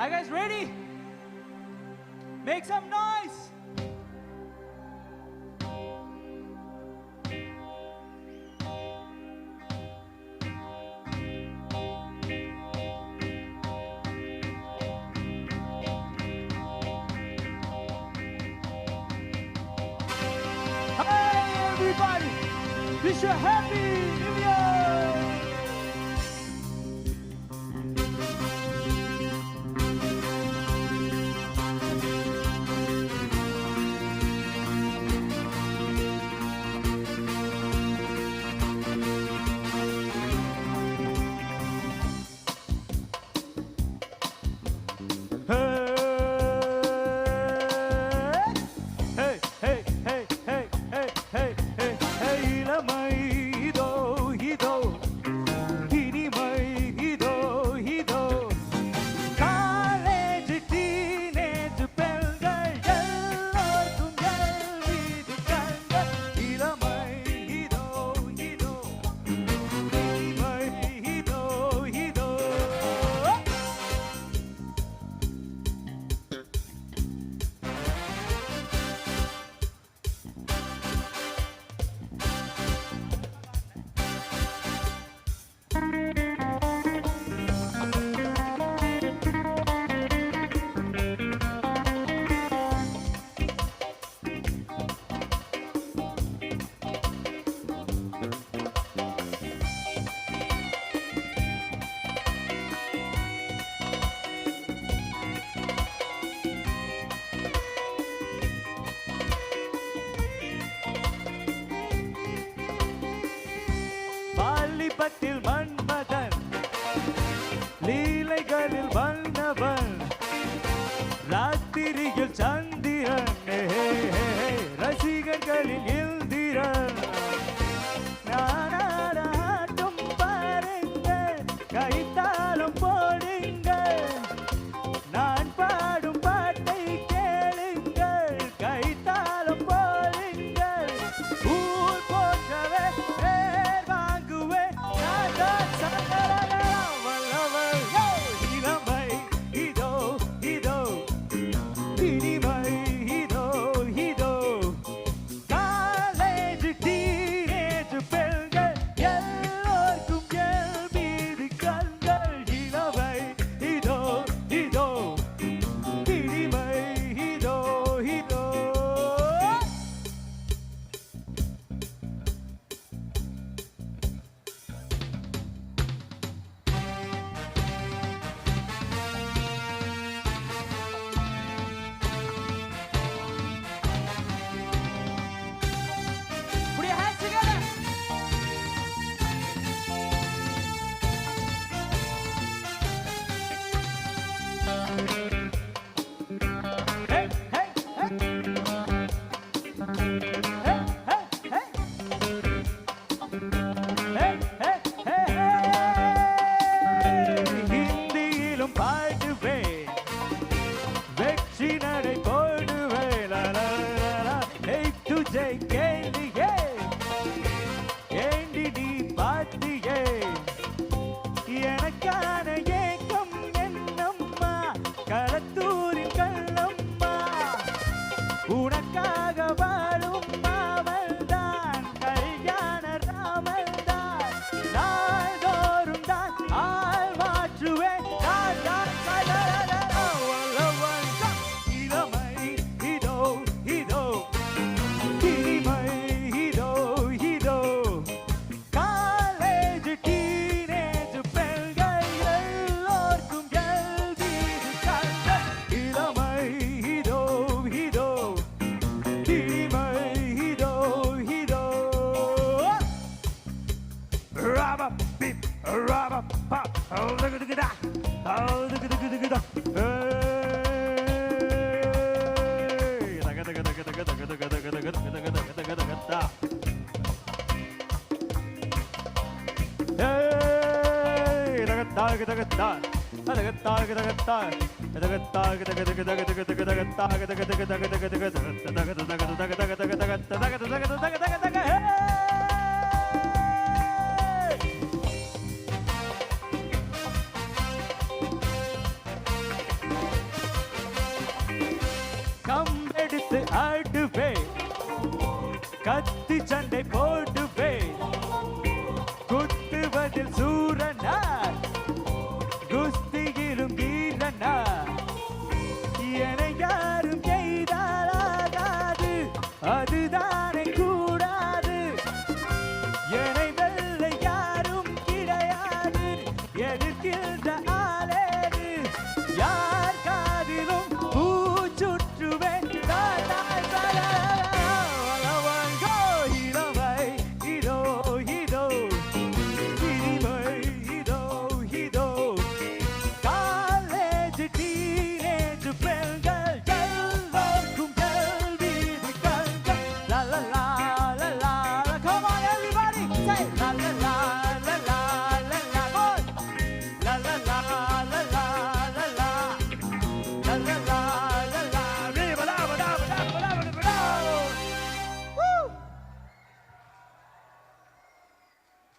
Are you guys ready? Make some noise. Hi everybody. Wish you a happy New Year. வாலிபத்தில் Manmadhan லீலைகளில் வந்தவன் ராத்திரியில் சந்திரன் ரசிகர்களில் இந்திரன் நானாட்டும் பாருங்கள் கைத்தாளம் போடுங்கள் நான் பாடும் பாட்டை கேளுங்கள் கைத்தாளம் போடுங்கள் ஊர் போற்றவே பேர் வாங்குவேன் நான் தான் சங்கரகரம் வல்லவன் இளமை இதோ இதோ இனிமை இதோ இதோ காலேஜ் டீனேஜ் பெண்கள் எல்லோருக்கும் என் மீது கண்கள் இளமை இதோ இதோ இனிமை இதோ இதோ Put your hands together. Hey, hey, hey. Hey, hey, hey. Hey, hey, hey, hey. ஹிந்தியிலும் பாடுவேன் வெற்றி நடை போடுவேன் லா, லா, லா, லா. Hey, तुझे கேளியே ஏண்டி நீ பாத்தியே எனக்கான ஏக்கம் என்னம்மா களத்தூரின் கண்ணம்மா உனக்காக வாழும் மாமல் தான் கல்யாண ராமல் தான் நாள்தோறும் தான் ஆள் மாற்றுவேன் நான் தான் வல்லவன் இளமை இதோ இதோ இனிமை இதோ இதோ காலேஜ் டீனேஜ் பெண்கள் எல்லோருக்கும் எல்வீடு கண்கள் இளமை இதோ இதோ இனிமை இதோ இதோ Rubber beep, rubber pop, oh look at that, oh look at that, Cut.